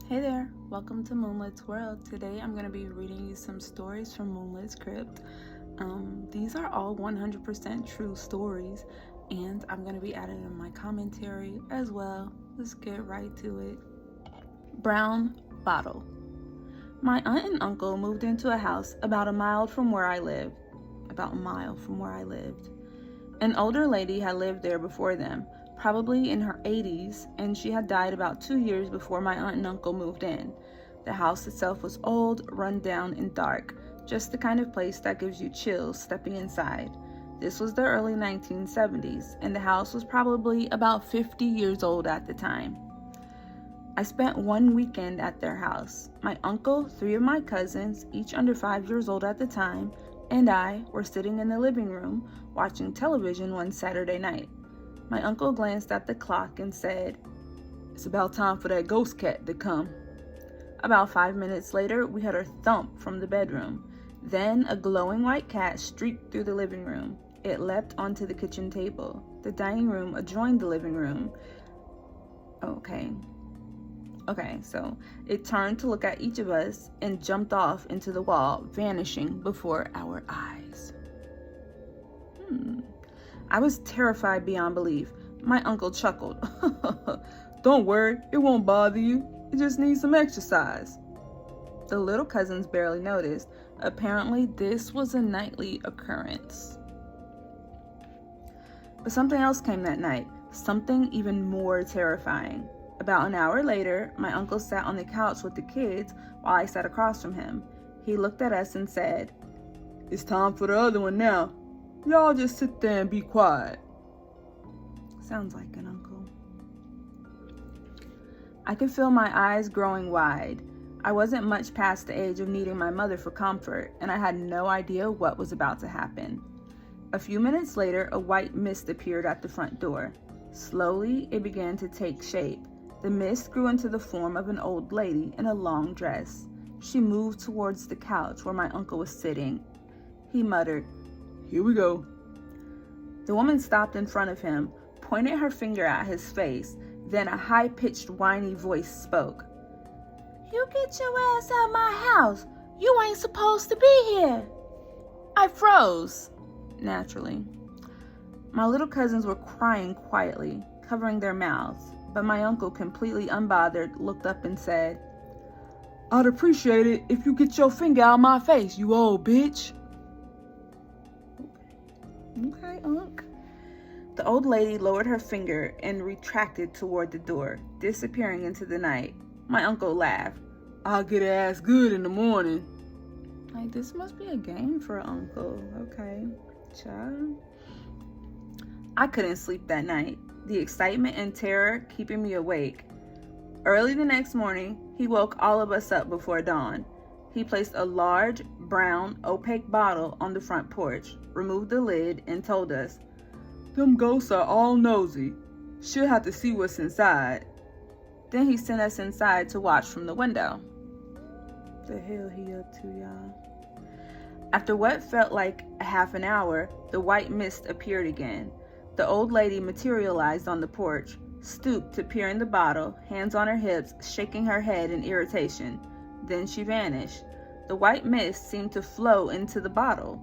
Hey there, welcome to Moonlit's World. Today I'm going to be reading you some stories from Moonlit's Crypt. These are all 100% true stories, and I'm going to be adding in my commentary as well. Let's get right to it. Brown Bottle. My aunt and uncle moved into a house about a mile from where I lived. An older lady had lived there before them, probably in her 80s, and she had died about 2 years before my aunt and uncle moved in. The house itself was old, run down, and dark, just the kind of place that gives you chills stepping inside. This was the early 1970s, and the house was probably about 50 years old at the time. I spent one weekend at their house. My uncle, 3 of my cousins, each under 5 years old at the time, and I were sitting in the living room watching television one Saturday night. My uncle glanced at the clock and said, "It's about time for that ghost cat to come." About 5 minutes later, we heard a thump from the bedroom. Then a glowing white cat streaked through the living room. It leapt onto the kitchen table. The dining room adjoined the living room. Okay, so it turned to look at each of us and jumped off into the wall, vanishing before our eyes. I was terrified beyond belief. My uncle chuckled. "Don't worry, it won't bother you. It just needs some exercise." The little cousins barely noticed. Apparently, this was a nightly occurrence. But something else came that night, something even more terrifying. About an hour later, my uncle sat on the couch with the kids while I sat across from him. He looked at us and said, "It's time for the other one now. Y'all just sit there and be quiet." Sounds like an uncle. I could feel my eyes growing wide. I wasn't much past the age of needing my mother for comfort, and I had no idea what was about to happen. A few minutes later, a white mist appeared at the front door. Slowly, it began to take shape. The mist grew into the form of an old lady in a long dress. She moved towards the couch where my uncle was sitting. He muttered, "Here we go." The woman stopped in front of him, pointed her finger at his face, then a high-pitched, whiny voice spoke. "You get your ass out my house. You ain't supposed to be here." I froze, naturally. My little cousins were crying quietly, covering their mouths, but my uncle, completely unbothered, looked up and said, "I'd appreciate it if you get your finger out of my face, you old bitch." Okay, Unc. The old lady lowered her finger and retracted toward the door, disappearing into the night. My uncle laughed. "I'll get her ass good in the morning." Like, this must be a game for an uncle. Okay, child. I couldn't sleep that night, the excitement and terror keeping me awake. Early the next morning, he woke all of us up before dawn. He placed a large, brown, opaque bottle on the front porch, removed the lid, and told us, "Them ghosts are all nosy. She'll have to see what's inside." Then he sent us inside to watch from the window. The hell he up to, y'all? After what felt like a half an hour, the white mist appeared again. The old lady materialized on the porch, stooped to peer in the bottle, hands on her hips, shaking her head in irritation. Then she vanished. The white mist seemed to flow into the bottle.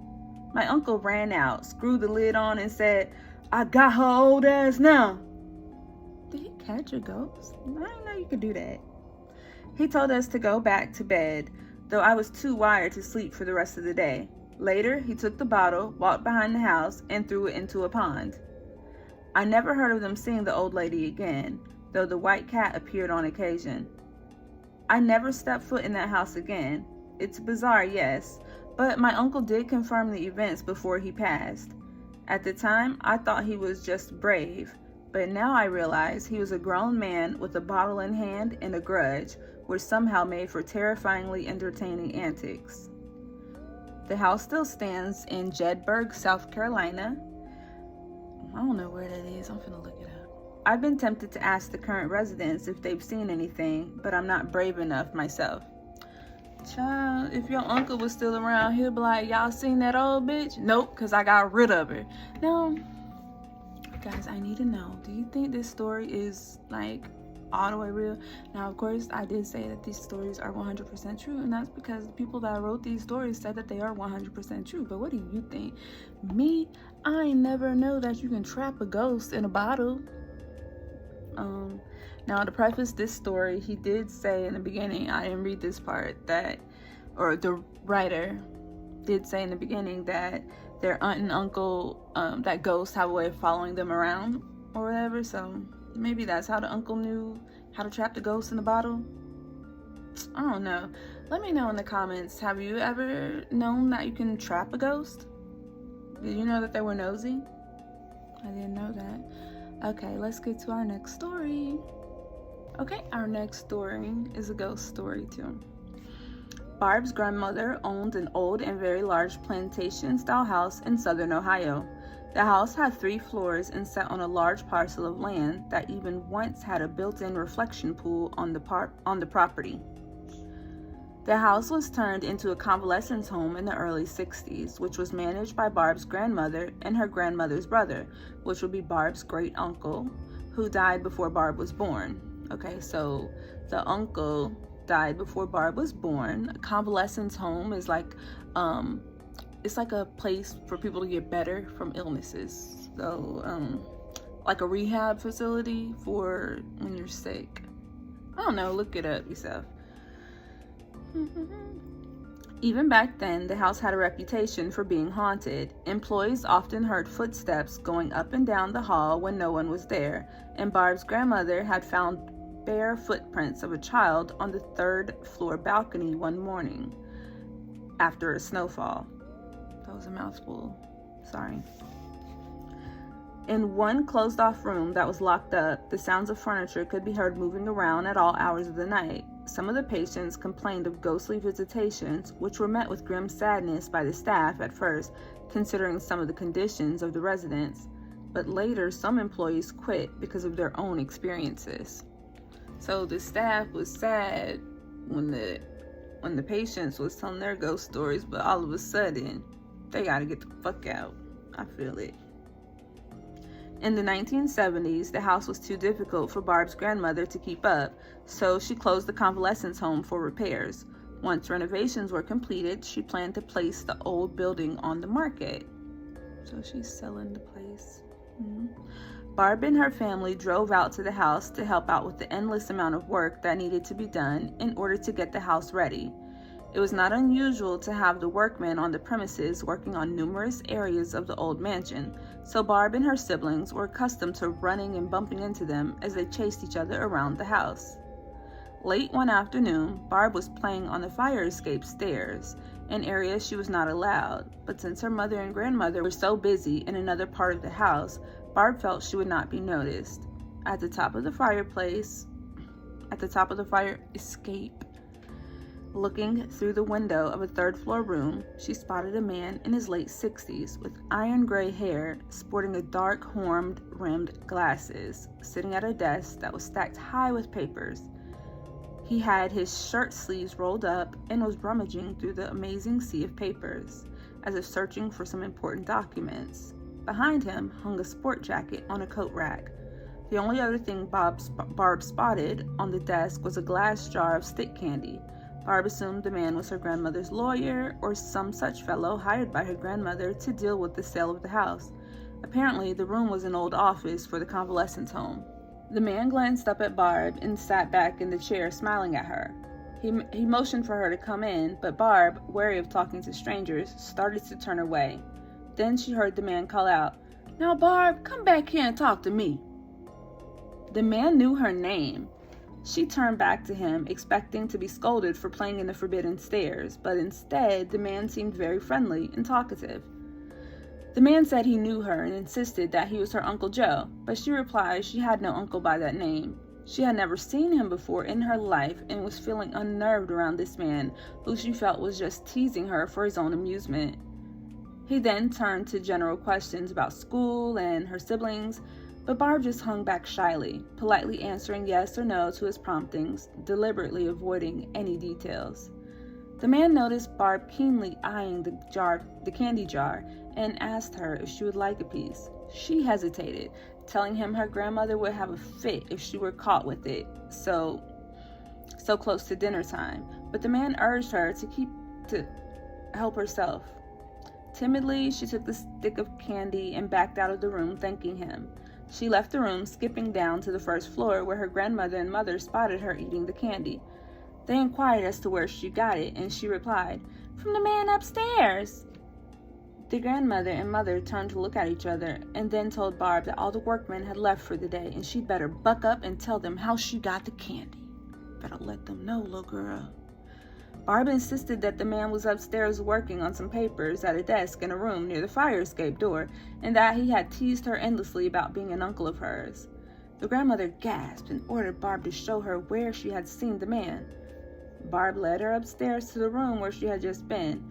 My uncle ran out, screwed the lid on, and said, "I got her old ass now." Did he catch a ghost? I didn't know you could do that. He told us to go back to bed, though I was too wired to sleep for the rest of the day. Later, he took the bottle, walked behind the house, and threw it into a pond. I never heard of them seeing the old lady again, though the white cat appeared on occasion. I never stepped foot in that house again. It's bizarre, yes, but my uncle did confirm the events before he passed. At the time, I thought he was just brave, but now I realize he was a grown man with a bottle in hand and a grudge, which somehow made for terrifyingly entertaining antics. The house still stands in Jedburgh, South Carolina. I don't know where that is. I'm finna look it up. I've been tempted to ask the current residents if they've seen anything, but I'm not brave enough myself. Child, if your uncle was still around, he'll be like, "Y'all seen that old bitch?" "Nope, because I got rid of her." Now, guys, I need to know, do you think this story is like all the way real. Now, of course, I did say that these stories are 100% true, and that's because the people that wrote these stories said that they are 100% true. But what do you think? Me, I ain't never know that you can trap a ghost in a bottle. Now, to preface this story, he did say in the beginning, I didn't read this part, or the writer did say in the beginning that their aunt and uncle, that ghosts have a way of following them around or whatever. So maybe that's how the uncle knew how to trap the ghost in the bottle. I don't know. Let me know in the comments. Have you ever known that you can trap a ghost? Did you know that they were nosy? I didn't know that. Okay, let's get to our next story. Okay, our next story is a ghost story too. Barb's grandmother owned an old and very large plantation-style house in southern Ohio. The house had 3 floors and sat on a large parcel of land that even once had a built-in reflection pool on the property. The house was turned into a convalescence home in the early 60s, which was managed by Barb's grandmother and her grandmother's brother, which would be Barb's great-uncle, who died before Barb was born. Okay, so the uncle died before Barb was born. A convalescence home is like, it's like a place for people to get better from illnesses. So, like a rehab facility for when you're sick. I don't know, look it up yourself. Even back then, the house had a reputation for being haunted. Employees often heard footsteps going up and down the hall when no one was there, and Barb's grandmother had found bare footprints of a child on the 3rd floor balcony one morning after a snowfall. That was a mouthful. Sorry. In one closed-off room that was locked up, the sounds of furniture could be heard moving around at all hours of the night. Some of the patients complained of ghostly visitations, which were met with grim sadness by the staff at first, considering some of the conditions of the residents. But later, some employees quit because of their own experiences. So the staff was sad when the patients was telling their ghost stories, but all of a sudden, they gotta get the fuck out. I feel it. In the 1970s, the house was too difficult for Barb's grandmother to keep up, so she closed the convalescence home for repairs. Once renovations were completed, she planned to place the old building on the market. So she's selling the place. Barb and her family drove out to the house to help out with the endless amount of work that needed to be done in order to get the house ready. It was not unusual to have the workmen on the premises working on numerous areas of the old mansion, so Barb and her siblings were accustomed to running and bumping into them as they chased each other around the house. Late one afternoon, Barb was playing on the fire escape stairs, an area she was not allowed, but since her mother and grandmother were so busy in another part of the house, Barb felt she would not be noticed. At the top of the fire escape, looking through the window of a 3rd-floor room, she spotted a man in his late 60s with iron gray hair, sporting a dark horn-rimmed glasses, sitting at a desk that was stacked high with papers. He had his shirt sleeves rolled up and was rummaging through the amazing sea of papers, as if searching for some important documents. Behind him hung a sport jacket on a coat rack. The only other thing Barb spotted on the desk was a glass jar of stick candy. Barb assumed the man was her grandmother's lawyer or some such fellow hired by her grandmother to deal with the sale of the house. Apparently, the room was an old office for the convalescence home. The man glanced up at Barb and sat back in the chair smiling at her. He motioned for her to come in, but Barb, wary of talking to strangers, started to turn away. Then she heard the man call out, "Now, Barb, come back here and talk to me." The man knew her name. She turned back to him, expecting to be scolded for playing in the forbidden stairs, but instead, the man seemed very friendly and talkative. The man said he knew her and insisted that he was her Uncle Joe, but she replied she had no uncle by that name. She had never seen him before in her life and was feeling unnerved around this man, who she felt was just teasing her for his own amusement. He then turned to general questions about school and her siblings, but Barb just hung back shyly, politely answering yes or no to his promptings, deliberately avoiding any details. The man noticed Barb keenly eyeing the candy jar and asked her if she would like a piece. She hesitated, telling him her grandmother would have a fit if she were caught with it so close to dinner time. But the man urged her to help herself. Timidly, she took the stick of candy and backed out of the room, thanking him. She left the room, skipping down to the first floor where her grandmother and mother spotted her eating the candy. They inquired as to where she got it, and she replied, "From the man upstairs." The grandmother and mother turned to look at each other and then told Barb that all the workmen had left for the day and she'd better buck up and tell them how she got the candy. Better let them know, little girl. Barb insisted that the man was upstairs working on some papers at a desk in a room near the fire escape door, and that he had teased her endlessly about being an uncle of hers. The grandmother gasped and ordered Barb to show her where she had seen the man. Barb led her upstairs to the room where she had just been,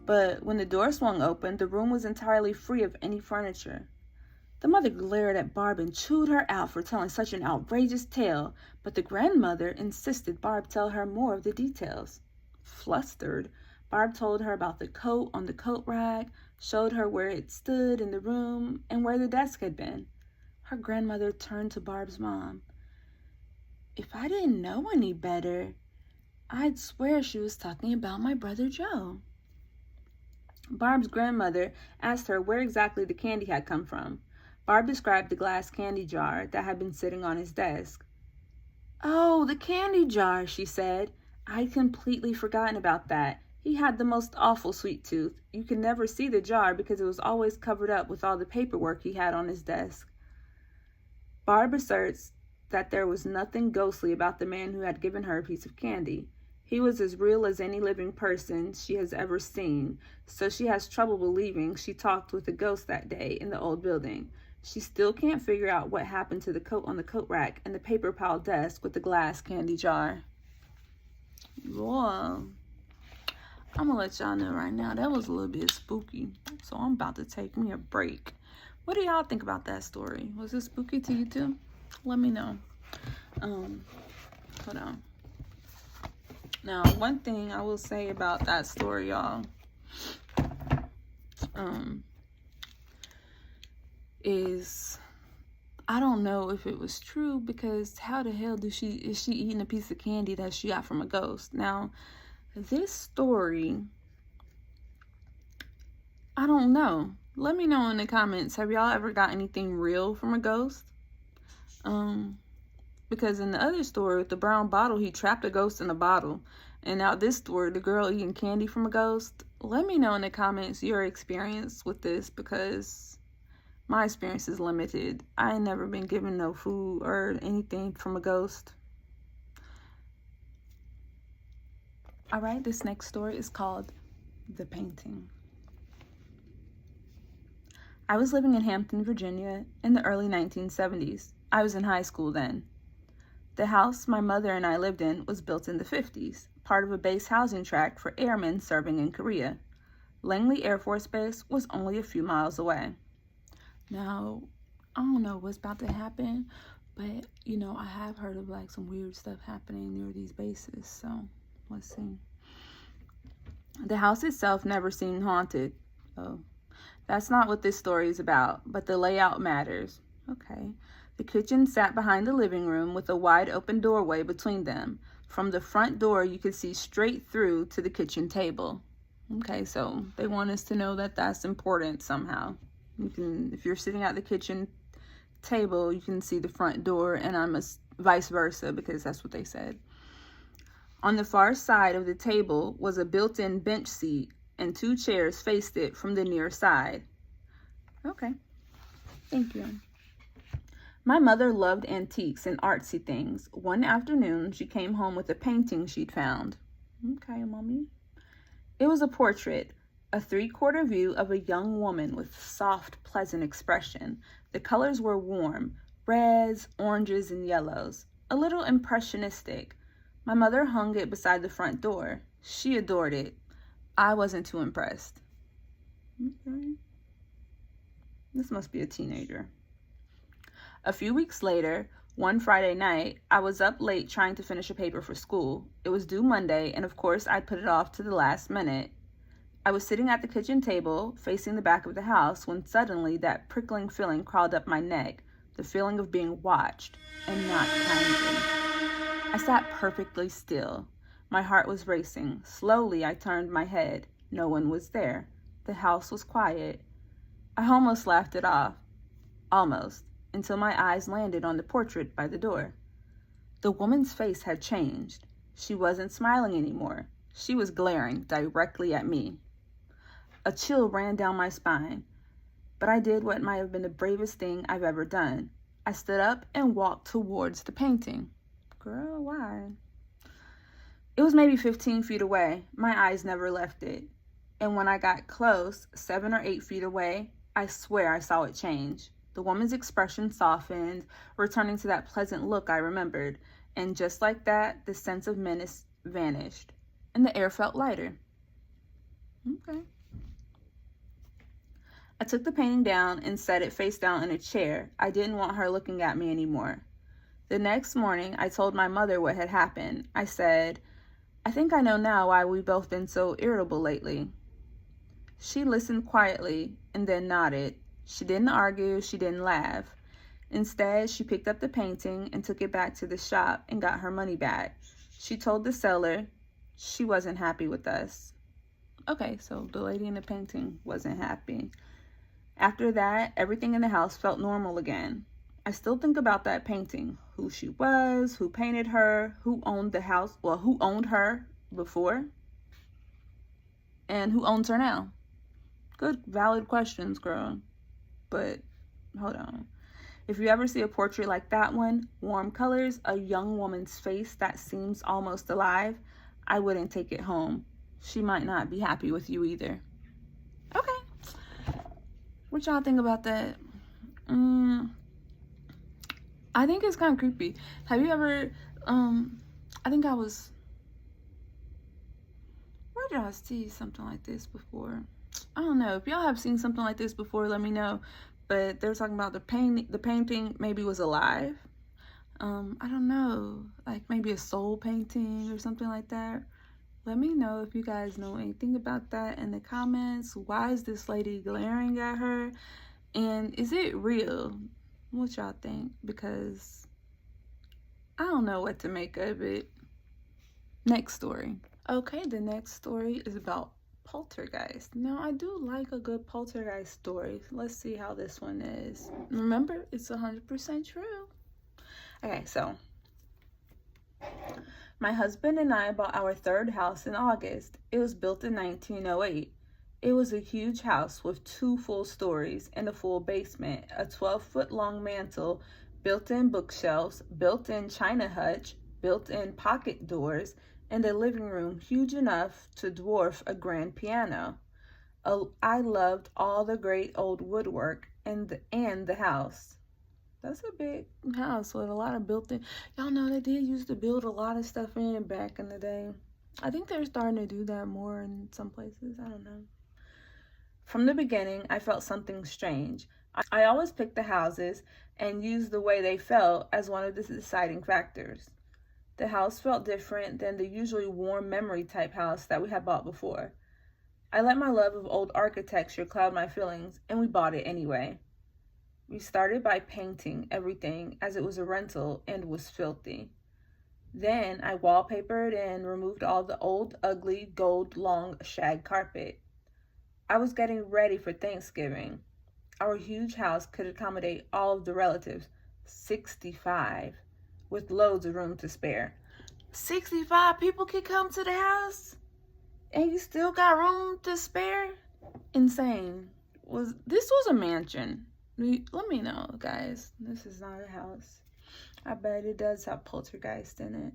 but when the door swung open, the room was entirely free of any furniture. The mother glared at Barb and chewed her out for telling such an outrageous tale, but the grandmother insisted Barb tell her more of the details. Flustered, Barb told her about the coat on the coat rack, showed her where it stood in the room, and where the desk had been. Her grandmother turned to Barb's mom. "If I didn't know any better, I'd swear she was talking about my brother Joe." Barb's grandmother asked her where exactly the candy had come from. Barb described the glass candy jar that had been sitting on his desk. "Oh, the candy jar," she said. "I'd completely forgotten about that. He had the most awful sweet tooth. You could never see the jar because it was always covered up with all the paperwork he had on his desk." Barb asserts that there was nothing ghostly about the man who had given her a piece of candy. He was as real as any living person she has ever seen, so she has trouble believing she talked with a ghost that day in the old building. She still can't figure out what happened to the coat on the coat rack and the paper pile desk with the glass candy jar. Whoa. I'm gonna let y'all know right now, that was a little bit spooky, so I'm about to take me a break. What do y'all think about that story? Was it spooky to you too? Let me know. Hold on. Now, one thing I will say about that story, y'all, is I don't know if it was true, because how the hell is she eating a piece of candy that she got from a ghost? Now, this story, I don't know. Let me know in the comments. Have y'all ever got anything real from a ghost? Because in the other story with the brown bottle, he trapped a ghost in a bottle. And now this story, the girl eating candy from a ghost. Let me know in the comments your experience with this, because my experience is limited. I ain't never been given no food or anything from a ghost. All right, this next story is called The Painting. I was living in Hampton, Virginia in the early 1970s. I was in high school then. The house my mother and I lived in was built in the 50s, part of a base housing tract for airmen serving in Korea. Langley Air Force Base was only a few miles away. Now, I don't know what's about to happen, but, I have heard of, some weird stuff happening near these bases, so let's see. The house itself never seemed haunted. Oh, that's not what this story is about, but the layout matters. Okay. The kitchen sat behind the living room with a wide open doorway between them. From the front door, you could see straight through to the kitchen table. Okay, so they want us to know that that's important somehow. If you're sitting at the kitchen table, you can see the front door, and vice versa, because that's what they said. On the far side of the table was a built-in bench seat, and 2 chairs faced it from the near side. Okay, thank you. My mother loved antiques and artsy things. One afternoon, she came home with a painting she'd found. Okay, Mommy. It was a portrait, a 3/4 view of a young woman with soft, pleasant expression. The colors were warm, reds, oranges, and yellows, a little impressionistic. My mother hung it beside the front door. She adored it. I wasn't too impressed. Okay. This must be a teenager. A few weeks later, one Friday night, I was up late trying to finish a paper for school. It was due Monday, and of course, I'd put it off to the last minute. I was sitting at the kitchen table, facing the back of the house, when suddenly that prickling feeling crawled up my neck. the feeling of being watched and not kindly. I sat perfectly still. My heart was racing. Slowly, I turned my head. No one was there. The house was quiet. I almost laughed it off. Almost, until my eyes landed on the portrait by the door. The woman's face had changed. She wasn't smiling anymore. She was glaring directly at me. A chill ran down my spine, but I did what might have been the bravest thing I've ever done. I stood up and walked towards the painting. Girl, why? It was maybe 15 feet away. My eyes never left it. And when I got close, 7 or 8 feet away, I swear I saw it change. The woman's expression softened, returning to that pleasant look I remembered. And just like that, the sense of menace vanished, and the air felt lighter. Okay. I took the painting down and set it face down in a chair. I didn't want her looking at me anymore. The next morning, I told my mother what had happened. I said, "I think I know now why we've both been so irritable lately." She listened quietly and then nodded. She didn't argue, she didn't laugh. Instead, she picked up the painting and took it back to the shop and got her money back. She told the seller she wasn't happy with us. Okay, so the lady in the painting wasn't happy. After that, everything in the house felt normal again. I still think about that painting, who she was, who painted her, who owned the house, well, who owned her before, and who owns her now. Good, valid questions, girl. But hold on. If you ever see a portrait like that one, warm colors, a young woman's face that seems almost alive, I wouldn't take it home. She might not be happy with you either. Okay. What y'all think about that? I think it's kind of creepy. Have you ever, I think I was, where did I see something like this before? I don't know. If y'all have seen something like this before, let me know. But they're talking about the painting maybe was alive. I don't know, like maybe a soul painting or something like that. Let me know if you guys know anything about that in the comments. Why is this lady glaring at her? And is it real? What y'all think? Because I don't know what to make of it. Next story. Okay, the next story is about poltergeist. Now, I do like a good poltergeist story. Let's see how this one is. Remember, it's 100% true. Okay, so my husband and I bought our third house in August. It was built in 1908. It was a huge house with 2 full stories and a full basement, a 12-foot long mantle, built-in bookshelves, built-in china hutch, built-in pocket doors, and a living room huge enough to dwarf a grand piano. I loved all the great old woodwork and the house. That's a big house with a lot of built-in. Y'all know they did used to build a lot of stuff in back in the day. I think they're starting to do that more in some places. I don't know. From the beginning, I felt something strange. I always picked the houses and used the way they felt as one of the deciding factors. The house felt different than the usually warm memory type house that we had bought before. I let my love of old architecture cloud my feelings, and we bought it anyway. We started by painting everything as it was a rental and was filthy. Then I wallpapered and removed all the old, ugly, gold, long shag carpet. I was getting ready for Thanksgiving. Our huge house could accommodate all of the relatives, 65, with loads of room to spare. 65 people could come to the house? And you still got room to spare? Insane. This was a mansion. Let me know, guys. This is not a house. I bet it does have poltergeist in it.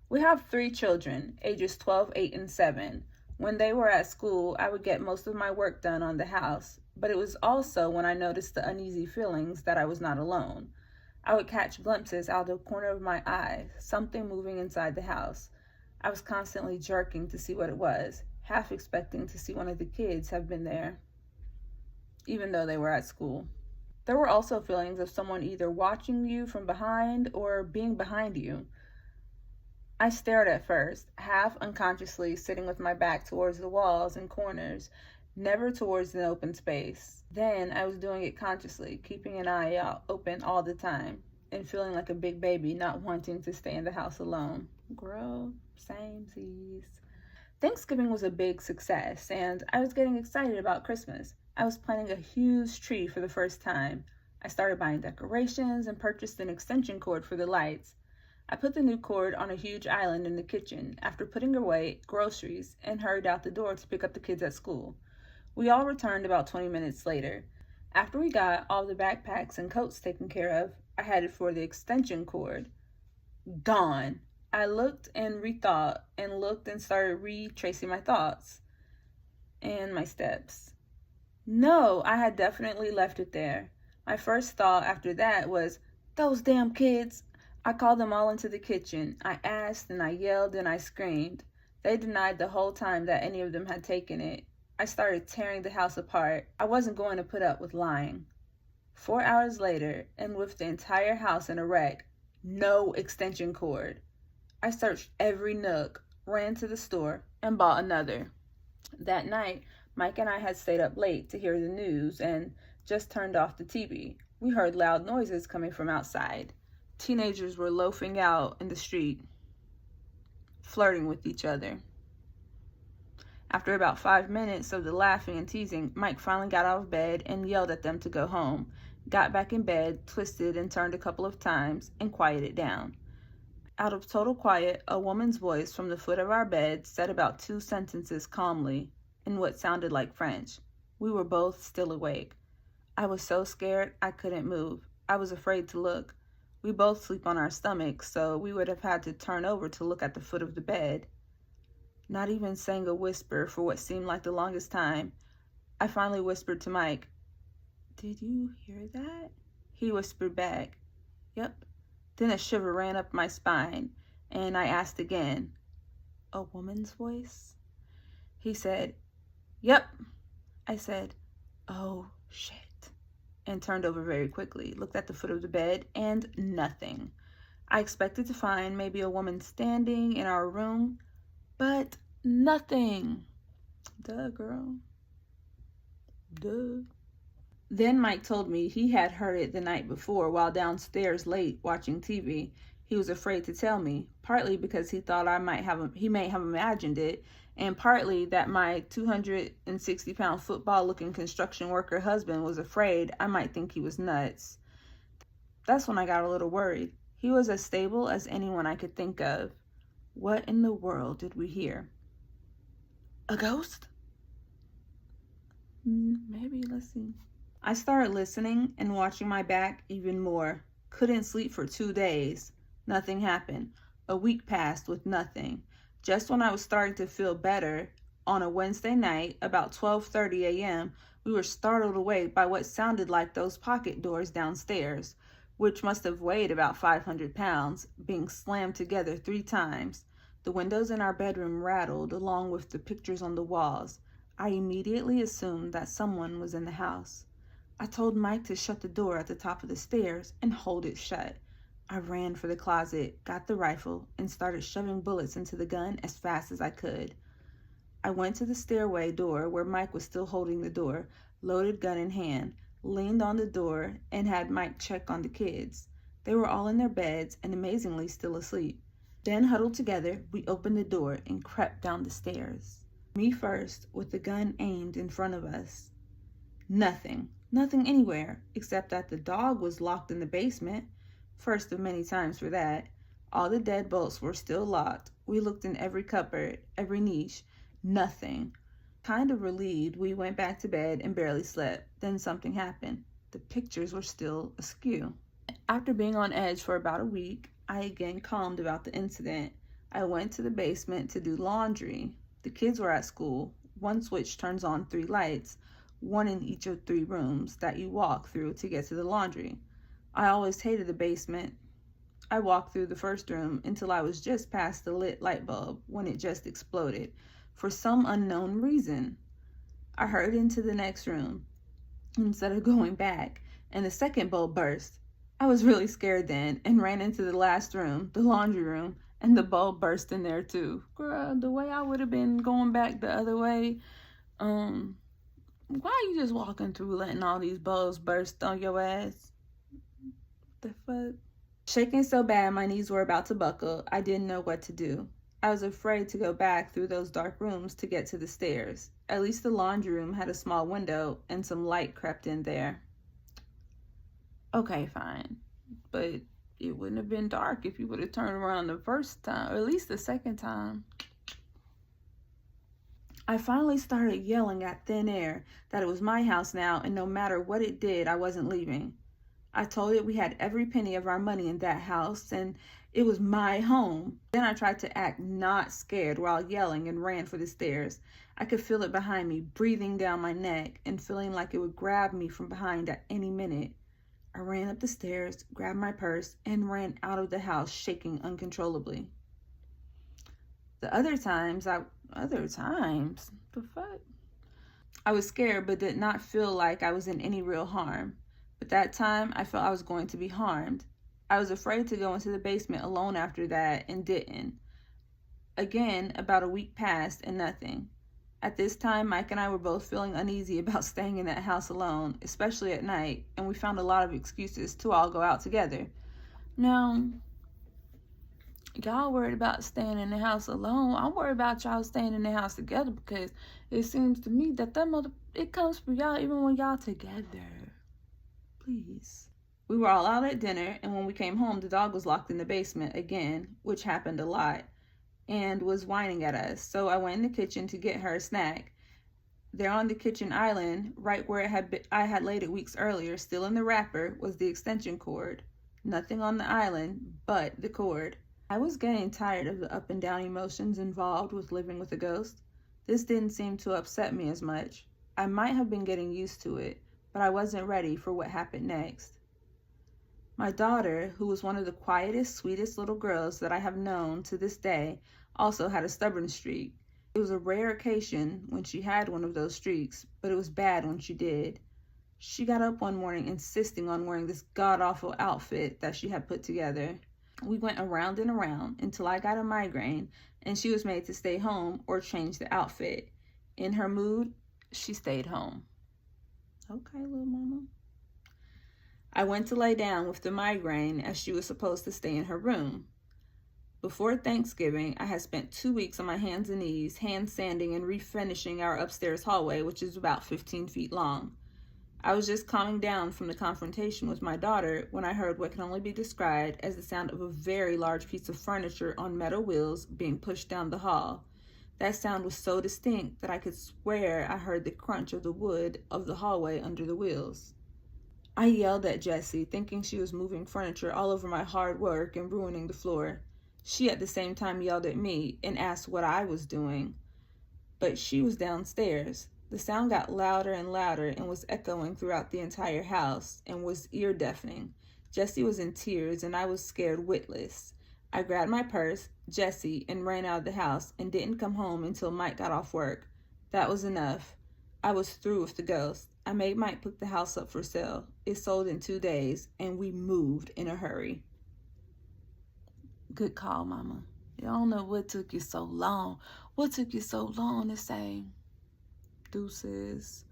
We have 3 children, ages 12, 8, and 7. When they were at school, I would get most of my work done on the house, but it was also when I noticed the uneasy feelings that I was not alone. I would catch glimpses out of the corner of my eye, something moving inside the house. I was constantly jerking to see what it was, half expecting to see one of the kids have been there, even though they were at school. There were also feelings of someone either watching you from behind or being behind you. I stared at first, half unconsciously sitting with my back towards the walls and corners, never towards an open space. Then I was doing it consciously, keeping an eye out open all the time, and feeling like a big baby not wanting to stay in the house alone. Girl, same seas. Thanksgiving was a big success, and I was getting excited about Christmas. I was planting a huge tree for the first time. I started buying decorations and purchased an extension cord for the lights. I put the new cord on a huge island in the kitchen after putting away groceries and hurried out the door to pick up the kids at school. We all returned about 20 minutes later. After we got all the backpacks and coats taken care of, I headed for the extension cord. Gone. I looked and rethought and looked and started retracing my thoughts and my steps. No, I had definitely left it there. My first thought after that was, those damn kids. I called them all into the kitchen. I asked and I yelled and I screamed. They denied the whole time that any of them had taken it. I started tearing the house apart. I wasn't going to put up with lying. 4 hours later, and with the entire house in a wreck, no extension cord. I searched every nook, ran to the store, and bought another. That night, Mike and I had stayed up late to hear the news and just turned off the TV. We heard loud noises coming from outside. Teenagers were loafing out in the street, flirting with each other. After about 5 minutes of the laughing and teasing, Mike finally got out of bed and yelled at them to go home, got back in bed, twisted and turned a couple of times, and quieted down. Out of total quiet, a woman's voice from the foot of our bed said about 2 sentences calmly in what sounded like French. We were both still awake. I was so scared I couldn't move. I was afraid to look. We both sleep on our stomachs, so we would have had to turn over to look at the foot of the bed. Not even saying a whisper for what seemed like the longest time, I finally whispered to Mike, "Did you hear that?" He whispered back, "Yep." Then a shiver ran up my spine, and I asked again, "A woman's voice?" He said, "Yep." I said, "Oh, shit," and turned over very quickly, looked at the foot of the bed, and nothing. I expected to find maybe a woman standing in our room, but nothing. Duh, girl. Duh. Then Mike told me he had heard it the night before while downstairs late watching TV. He was afraid to tell me, partly because he thought he may have imagined it, and partly that my 260-pound football-looking construction worker husband was afraid I might think he was nuts. That's when I got a little worried. He was as stable as anyone I could think of. What in the world did we hear? A ghost? Maybe, let's see. I started listening and watching my back even more. Couldn't sleep for 2 days. Nothing happened. A week passed with nothing. Just when I was starting to feel better, on a Wednesday night, about 12:30 a.m., we were startled awake by what sounded like those pocket doors downstairs, which must have weighed about 500 pounds, being slammed together 3 times. The windows in our bedroom rattled along with the pictures on the walls. I immediately assumed that someone was in the house. I told Mike to shut the door at the top of the stairs and hold it shut. I ran for the closet, got the rifle, and started shoving bullets into the gun as fast as I could. I went to the stairway door where Mike was still holding the door, loaded gun in hand, leaned on the door, and had Mike check on the kids. They were all in their beds and amazingly still asleep. Then, huddled together, we opened the door and crept down the stairs. Me first, with the gun aimed in front of us. Nothing anywhere, except that the dog was locked in the basement. First of many times for that. All the deadbolts were still locked. We looked in every cupboard, every niche. Nothing. Kind of relieved, we went back to bed and barely slept. Then something happened. The pictures were still askew. After being on edge for about a week, I again calmed about the incident. I went to the basement to do laundry. The kids were at school. One switch turns on 3 lights, one in each of 3 rooms that you walk through to get to the laundry. I always hated the basement. I walked through the first room until I was just past the lit light bulb when it just exploded for some unknown reason. I hurried into the next room instead of going back, and the second bulb burst. I was really scared then and ran into the last room, the laundry room, and the bulb burst in there too. Girl, the way I would have been going back the other way, Why you just walking through letting all these bubbles burst on your ass? The fuck? Shaking so bad my knees were about to buckle, I didn't know what to do. I was afraid to go back through those dark rooms to get to the stairs. At least the laundry room had a small window and some light crept in there. Okay, fine. But it wouldn't have been dark if you would have turned around the first time, or at least the second time. I finally started yelling at thin air that it was my house now, and no matter what it did, I wasn't leaving. I told it we had every penny of our money in that house, and it was my home. Then I tried to act not scared while yelling and ran for the stairs. I could feel it behind me, breathing down my neck and feeling like it would grab me from behind at any minute. I ran up the stairs, grabbed my purse, and ran out of the house, shaking uncontrollably. The other times, the fuck? I was scared but did not feel like I was in any real harm. But that time, I felt I was going to be harmed. I was afraid to go into the basement alone after that and didn't. Again, about a week passed and nothing. At this time, Mike and I were both feeling uneasy about staying in that house alone, especially at night, and we found a lot of excuses to all go out together. Now, y'all worried about staying in the house alone. I'm worried about y'all staying in the house together because it seems to me that it comes for y'all even when y'all together. Please. We were all out at dinner, and when we came home, the dog was locked in the basement again, which happened a lot, and was whining at us. So I went in the kitchen to get her a snack. There on the kitchen island, right where I had laid it weeks earlier, still in the wrapper, was the extension cord. Nothing on the island but the cord. I was getting tired of the up and down emotions involved with living with a ghost. This didn't seem to upset me as much. I might have been getting used to it, but I wasn't ready for what happened next. My daughter, who was one of the quietest, sweetest little girls that I have known to this day, also had a stubborn streak. It was a rare occasion when she had one of those streaks, but it was bad when she did. She got up one morning insisting on wearing this god-awful outfit that she had put together. We went around and around until I got a migraine and she was made to stay home or change the outfit. In her mood, she stayed home. Okay, little mama. I went to lay down with the migraine as she was supposed to stay in her room. Before Thanksgiving, I had spent 2 weeks on my hands and knees, hand sanding and refinishing our upstairs hallway, which is about 15 feet long. I was just calming down from the confrontation with my daughter when I heard what can only be described as the sound of a very large piece of furniture on metal wheels being pushed down the hall. That sound was so distinct that I could swear I heard the crunch of the wood of the hallway under the wheels. I yelled at Jessie, thinking she was moving furniture all over my hard work and ruining the floor. She at the same time yelled at me and asked what I was doing, but she was downstairs. The sound got louder and louder and was echoing throughout the entire house and was ear-deafening. Jessie was in tears and I was scared witless. I grabbed my purse, Jessie, and ran out of the house and didn't come home until Mike got off work. That was enough. I was through with the ghost. I made Mike put the house up for sale. It sold in 2 days and we moved in a hurry. Good call, Mama. I don't know what took you so long. What took you so long to say? Deuces.